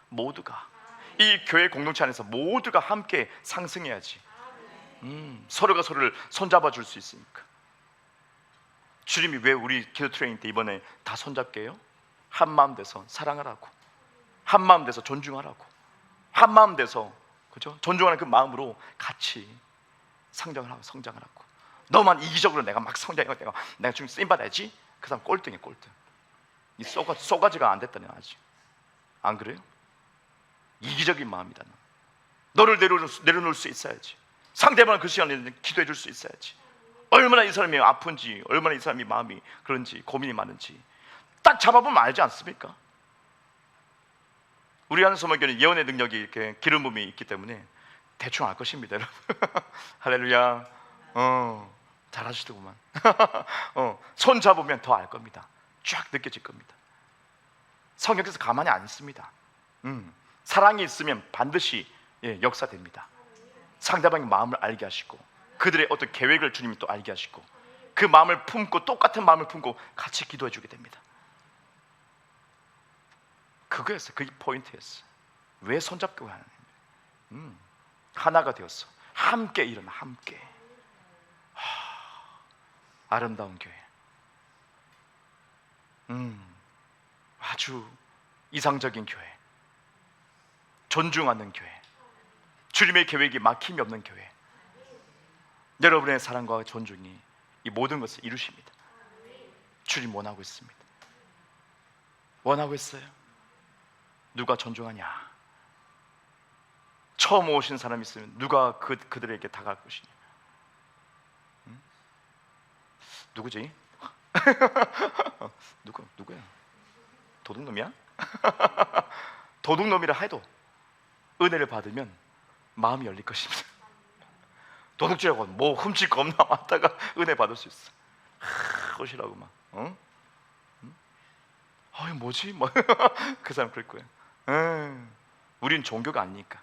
모두가 이 교회 공동체 안에서 모두가 함께 상승해야지. 서로가 서로를 손잡아 줄 수 있으니까. 주님이 왜 우리 기도 트레이닝 때 이번에 다 손잡게 해요? 한 마음 돼서 사랑하라고, 한 마음 돼서 존중하라고, 한 마음 돼서, 그죠? 존중하는 그 마음으로 같이 성장을 하고 성장하라고. 너만 이기적으로 내가 막 성장해서 내가 좀 쓰임 받아야지. 그 사람 꼴등이야 꼴등. 이 쏘가지가 안 됐다네 아직. 안 그래요? 이기적인 마음이다. 너를 내려놓을 수 있어야지. 상대방을 그 시간에 기도해 줄 수 있어야지. 얼마나 이 사람이 아픈지, 얼마나 이 사람이 마음이 그런지, 고민이 많은지 딱 잡아보면 알지 않습니까? 우리 한소목교는 예언의 능력이 이렇게 기름 부음이 있기 때문에 대충 알 것입니다, 여러분. 할렐루야. 잘하시더구만. 손 잡으면 더 알 겁니다. 쫙 느껴질 겁니다. 성령께서 가만히 안 있습니다. 사랑이 있으면 반드시 역사됩니다. 상대방의 마음을 알게 하시고 그들의 어떤 계획을 주님이 또 알게 하시고 그 마음을 품고 똑같은 마음을 품고 같이 기도해 주게 됩니다. 그거였어요. 그게 포인트였어요. 왜 손잡고 하는 거예요? 하나가 되었어. 함께 일어나. 함께. 아름다운 교회. 아주 이상적인 교회. 존중하는 교회. 주님의 계획이 막힘이 없는 교회. 여러분의 사랑과 존중이 이 모든 것을 이루십니다. 주님 원하고 있습니다. 원하고 있어요. 누가 존중하냐? 처음 오신 사람이 있으면 누가 그들에게 다가갈 것이냐? 누구지? 누구야? 도둑놈이야? 도둑놈이라 해도 은혜를 받으면 마음이 열릴 것입니다. 도둑질하고 뭐 훔칠 거 없나 왔다가 은혜 받을 수 있어. 오시라고 막. 아이 뭐지? 뭐 그 사람 그럴 거야. 우린 종교가 아니니까.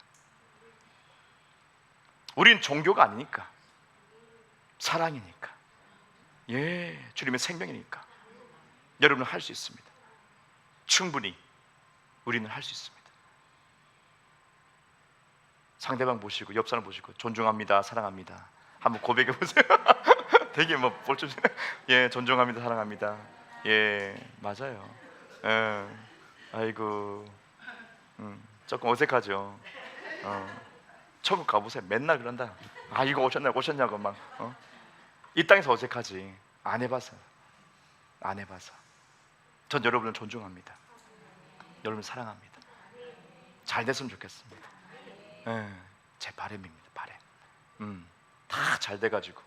우린 종교가 아니니까. 사랑이니까. 주님의 생명이니까. 여러분은 할 수 있습니다. 충분히 우리는 할 수 있습니다. 상대방 보시고 옆 사람 보시고 존중합니다, 사랑합니다. 한번 고백해 보세요. 되게 뭐 볼줄 존중합니다, 사랑합니다. 맞아요. 아이고, 조금 어색하죠. 천국 가보세요. 맨날 그런다. 아 이거 오셨냐고 막. 이 땅에서 어색하지. 안 해봐서. 전 여러분을 존중합니다. 여러분을 사랑합니다. 잘 됐으면 좋겠습니다. 제 바람입니다. 바람. 다 잘 돼가지고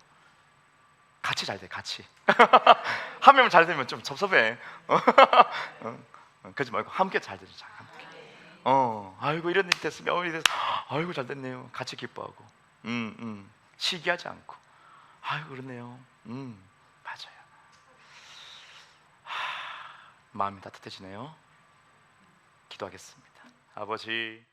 같이 잘 돼. 같이. 한 명만 잘 되면 좀 섭섭해. 그러지 말고 함께 잘 되자. 함께. 아이고 이런 일이 됐으면 아이고 잘 됐네요. 같이 기뻐하고. 시기하지 않고. 아이고 그렇네요. 맞아요. 마음이 따뜻해지네요. 기도하겠습니다. 아버지.